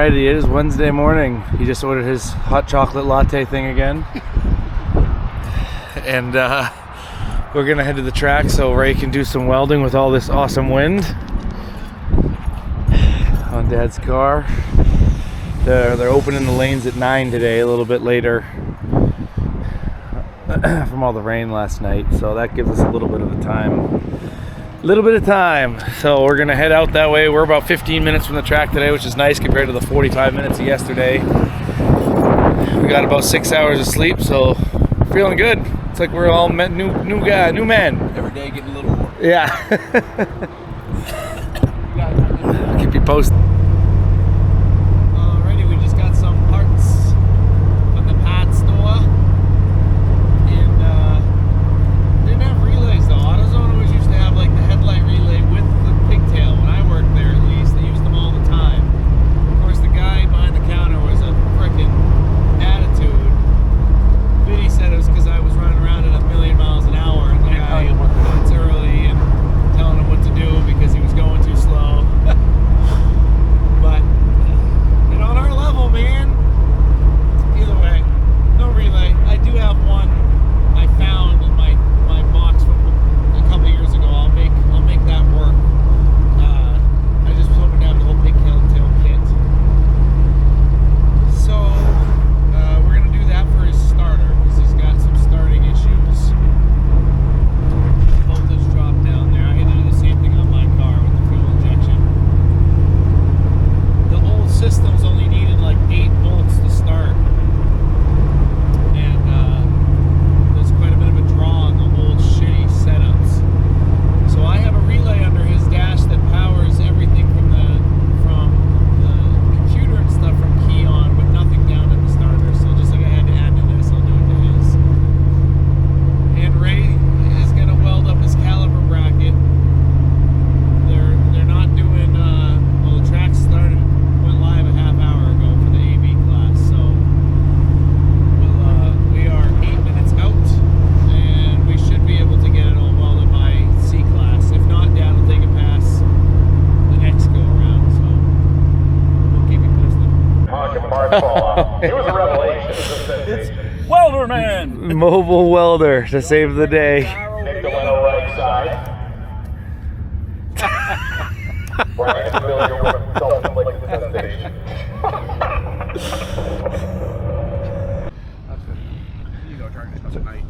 Alrighty, it is Wednesday morning. He just ordered his hot chocolate latte thing again. And we're gonna head to the track so Ray can do some welding with all this awesome wind on Dad's car. They're opening the lanes at 9 today, a little bit later from all the rain last night, so that gives us a little bit of time. So we're gonna head out that way. We're about 15 minutes from the track today, which is nice compared to the 45 minutes of yesterday. We got about 6 hours of sleep, so feeling good. It's like we're all new men. Every day getting a little more. Yeah. I'll keep you posted. Alrighty, we just got some parts from the pad store. And didn't have relays though. AutoZone always used to have like the headlight relay with the pigtail. When I worked there at least, they used them all the time. Of course, the guy behind the counter was a frickin' attitude. Vinny said it was because I was running around at 1,000,000 miles an hour and the guy was early and telling him what to do because he was going too slow. But and on our level, man, either way, no relay. I do have one I found in my box from a couple years ago. I'll make that work. I just was hoping to have the whole pigtail kit. So we're gonna do that for his starter because he's got some starting issues. Voltage drop down there. I had to do the same thing on my car with the fuel injection. The old systems only needed like 8 volts to start, and there's quite a bit of a draw on the old shitty setups. So I have a relay under his dash that powers everything from the computer and stuff from key on, with nothing down in the starter. So just like I had to add to this, I'll do it to his. And Ray is gonna weld up his caliper bracket. They're not doing well, the track went live a half hour ago for the AB class, so we are 8 minutes out and we should be able to get it all welded by C class. If not, Dad will take it past the next go around, so we'll keep you posted. It was a revelation. It's Welder Man! Mobile welder to save the day. Nick the went right side. Brian, familiar with self-inflicted devastation. You go, try to tonight.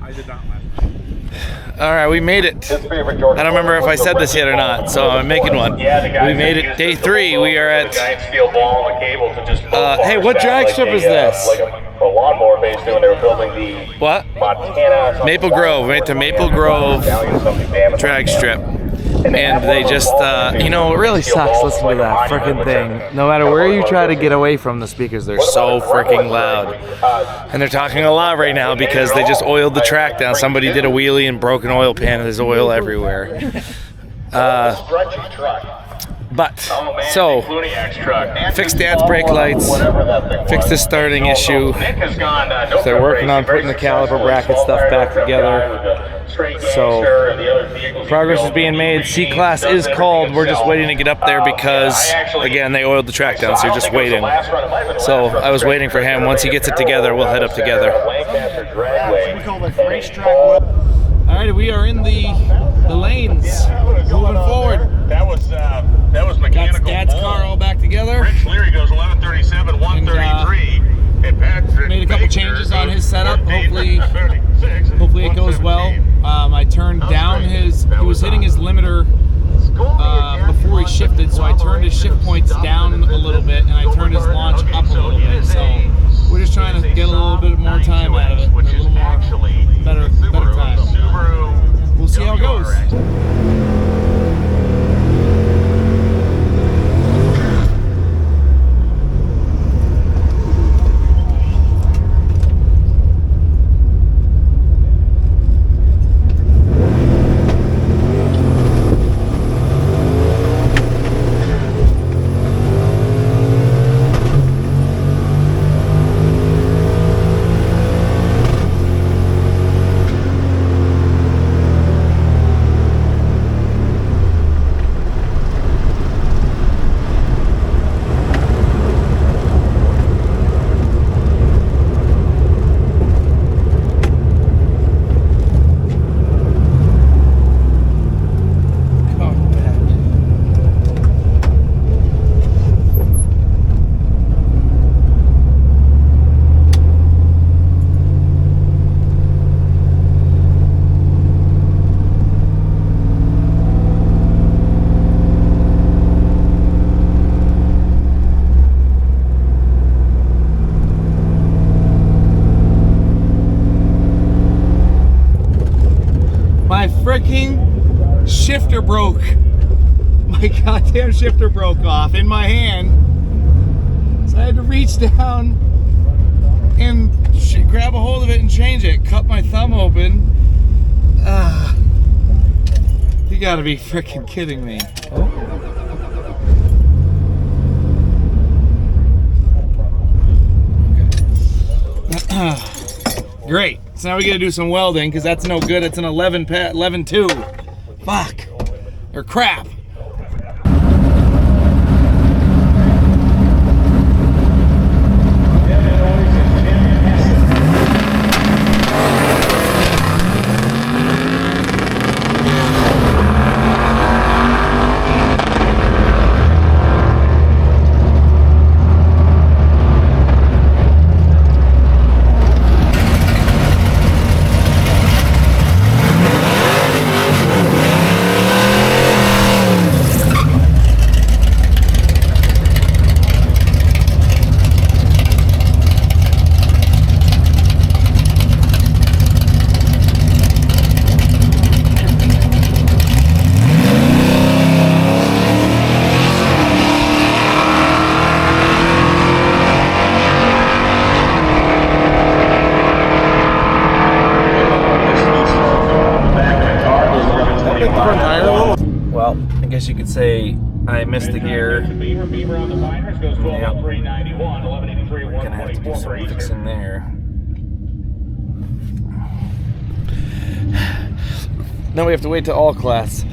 I did not last night. All right, we made it. I don't remember if I said this yet or not, so I'm making one. We made it day 3. We are at. Hey, what drag strip is this? A lawnmower basically when they were building the What? Montana. Maple Grove. We went to Maple Grove drag strip. And they just, it really sucks listening to that frickin' thing. No matter where you try to get away from the speakers, they're so frickin' loud. And they're talking a lot right now because they just oiled the track down. Somebody did a wheelie and broke an oil pan and there's oil everywhere. So, fixed Dad's brake lights, fixed the starting issue. So they're working on putting the caliper bracket stuff back together. So, progress is being made. C-Class is called. We're just waiting to get up there because, again, they oiled the track down, so you're just waiting. So, I was waiting for him. Once he gets it together, we'll head up together. Alright, we are in the lanes, moving forward. That was mechanical. Got Dad's car all back together. Rich Leary goes 11:37, 1:33. And Patrick made a couple changes on his setup. Hopefully it goes well. I turned down he was hitting his limiter before he shifted, so I turned his shift points down a little bit and I turned his launch up a little bit. So we're just trying to get a little bit more time out of it, a little more better time. We'll see how it goes. My freaking shifter broke. My goddamn shifter broke off in my hand. So I had to reach down and grab a hold of it and change it. Cut my thumb open. You gotta be freaking kidding me. Great. So now we gotta do some welding because that's no good. It's an 11-2. Fuck. Or crap. Well, I guess you could say I missed the gear. Yep. We're gonna have to do some fixing there. Now we have to wait till all class.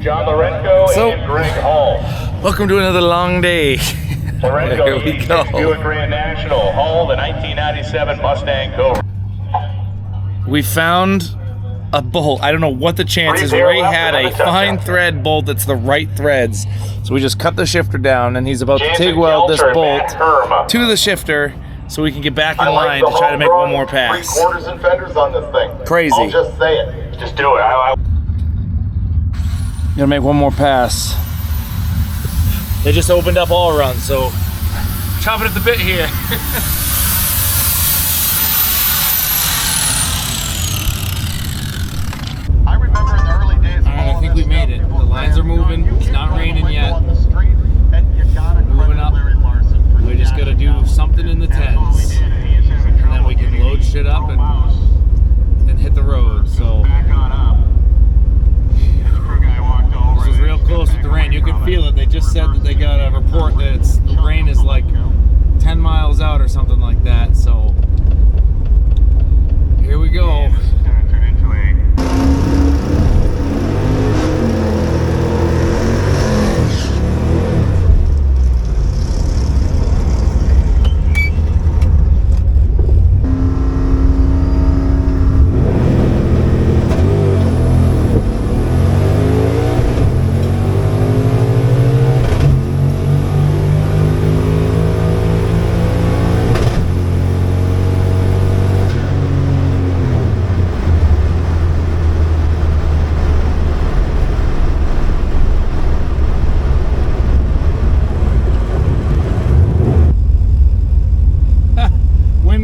John Lorenco and Greg Hall. Welcome to another long day. Lorenco, Here we go. Buick Grand National. Hall, the 1997 Mustang Cobra. We found a bolt. I don't know what the chances. Ray had a fine thread bolt that's the right threads. So we just cut the shifter down and he's about to TIG weld this bolt to the shifter so we can get back in line to try to make one more pass. 3/4 and fenders on this thing. Crazy. I'll just say it. Just do it. Gonna make one more pass. They just opened up all runs, so chopping at the bit here. I remember in the early days. Alright, I think we made it. The lines are moving. It's not raining yet. Moving up. We just gotta do something in the 10s. And then we can load shit up and hit the road. So this is real close with the rain. You can feel it. They just said that they got a report that the rain is like 10 miles out or something like that. So here we go.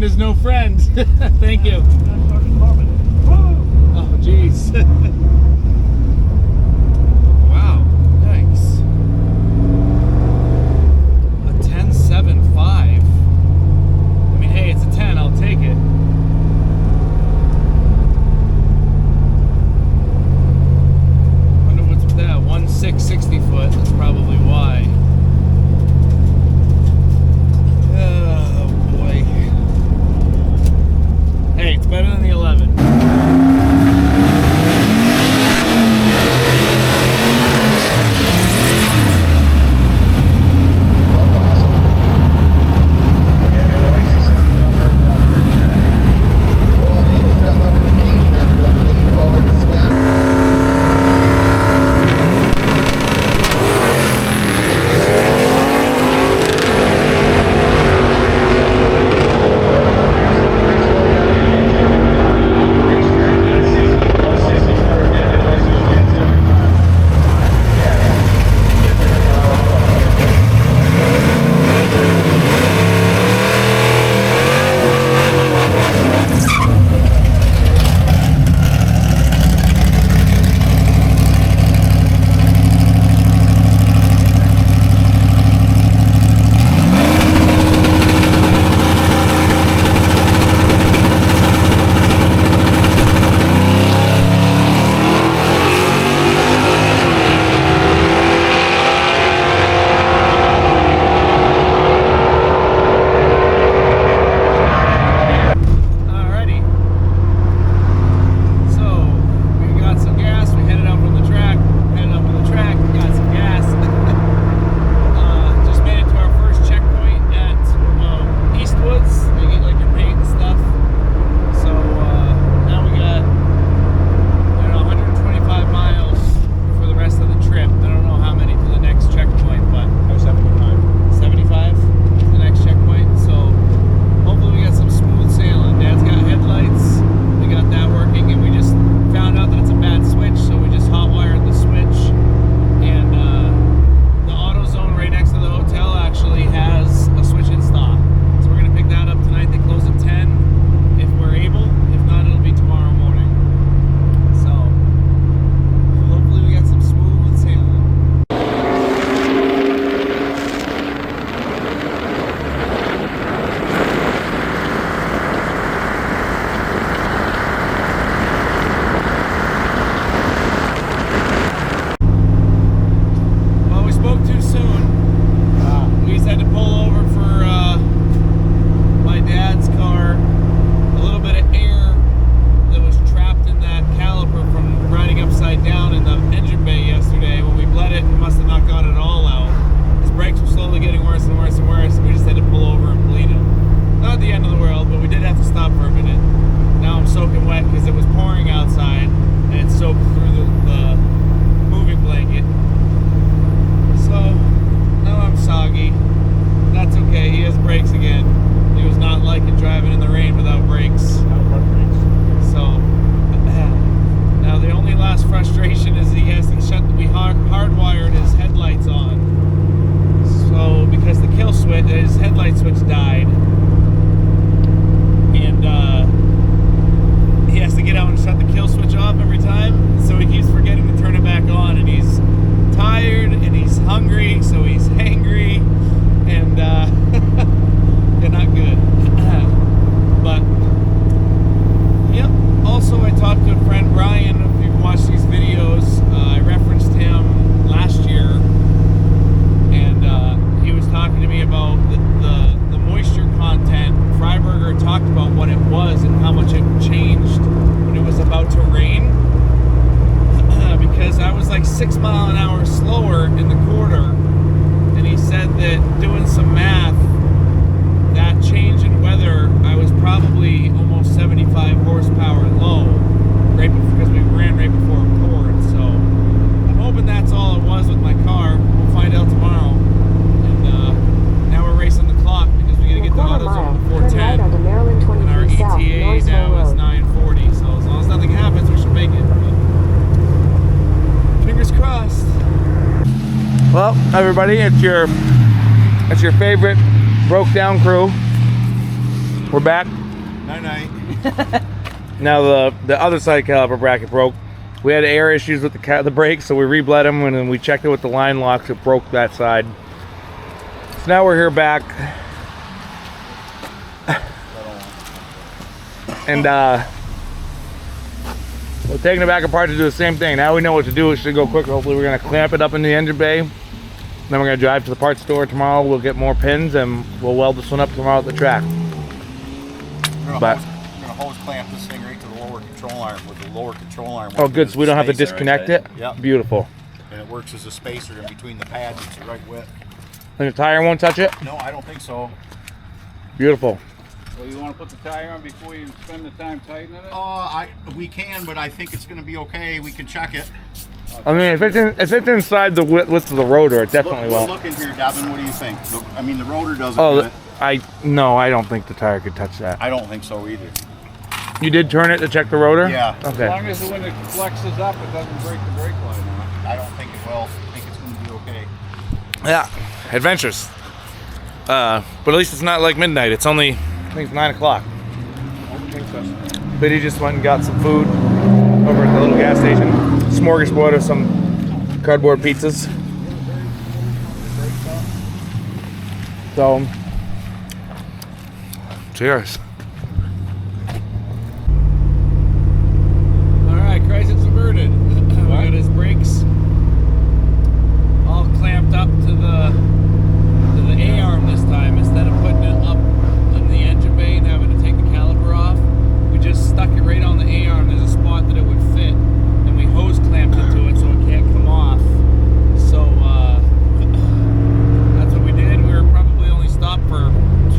Is no friend. Thank you. Oh, jeez. Wow. Thanks. A 10.75. I mean, hey, it's a 10. I'll take it. Wonder what's with that. 1.6 60 foot. That's probably why. Hey, it's better than the 11. like it driving in the rain without brakes. So now the only last frustration is he has to we hardwired his headlights on. So because the kill switch, his headlight switch died, and he has to get out and shut the kill switch off every time. So he keeps forgetting to turn it back on, and he's tired and he's hungry, so he's hangry, and they're not good. But yep. Also, I talked to a friend, Brian. If you've watched these videos, I referenced him last year, and he was talking to me about the moisture content. Freiberger talked about what it was and how much it changed when it was about to rain. Because I was like 6 miles an hour slower in the quarter, and he said that doing some math, that change in weather, I was probably almost 75 horsepower low, right because we ran right before it poured. So I'm hoping that's all it was with my car. We'll find out tomorrow. And now we're racing the clock because we gotta get the AutoZone to 410, and our ETA now is 940. So as long as nothing happens, we should make it. But fingers crossed. Well, everybody, it's your favorite broke down crew. We're back. Night. Now the other side caliper bracket broke. We had air issues with the brakes, so we rebled them, and then we checked it with the line locks. It broke that side. So now we're here back, and we're taking it back apart to do the same thing. Now we know what to do. It should go quicker. Hopefully we're going to clamp it up in the engine bay. Then we're going to drive to the parts store tomorrow. We'll get more pins, and we'll weld this one up tomorrow at the track. We're gonna hose clamp this thing right to the lower control arm with the lower control arm. Oh, good. So we don't have to disconnect it? Yep. Beautiful. And it works as a spacer in between the pads. It's the right width. And the tire won't touch it? No, I don't think so. Beautiful. Well, you want to put the tire on before you spend the time tightening it? We can, but I think it's going to be okay. We can check it. I mean, if it's inside the width of the rotor, it definitely won't. Look in here, Devin. What do you think? I mean, the rotor doesn't. Oh, I don't think the tire could touch that. I don't think so either. You did turn it to check the rotor? Yeah. Okay. As long as when it flexes up, it doesn't break the brake line on. I don't think it will. I think it's going to be okay. Yeah, adventures. But at least it's not like midnight. It's only, I think it's 9 o'clock. Biddy just went and got some food over at the little gas station. Smorgasbord of some cardboard pizzas. So, cheers. Alright, Chrysler's inverted. We got his brakes all clamped up to the A-arm this time. Instead of putting it up in the engine bay and having to take the caliper off, we just stuck it right on the A-arm. There's a spot that it would fit, and we hose clamped into it so it can't come off. So that's what we did. We were probably only stopped for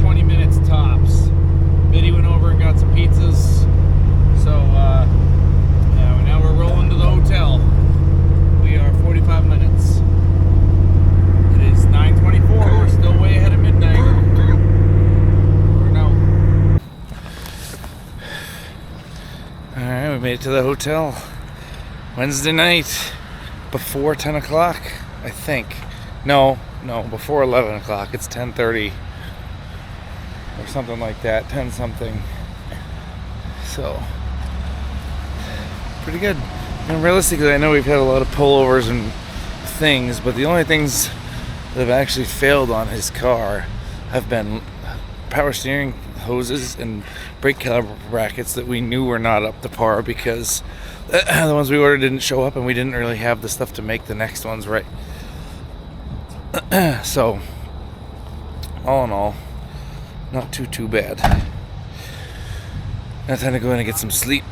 20 minutes tops. Biddy went over and got some pizzas. So now we're rolling to the hotel. We are 45 minutes. It is 9:24. We're still way ahead of midnight. Or no. Alright, we made it to the hotel. Wednesday night, before 10 o'clock, I think. No, before 11 o'clock. It's 10:30 or something like that, 10 something. So, pretty good. And realistically, I know we've had a lot of pullovers and things, but the only things that have actually failed on his car have been power steering hoses and brake caliper brackets that we knew were not up to par because the ones we ordered didn't show up and we didn't really have the stuff to make the next ones right. So, all in all, not too bad. Now time to go in and get some sleep.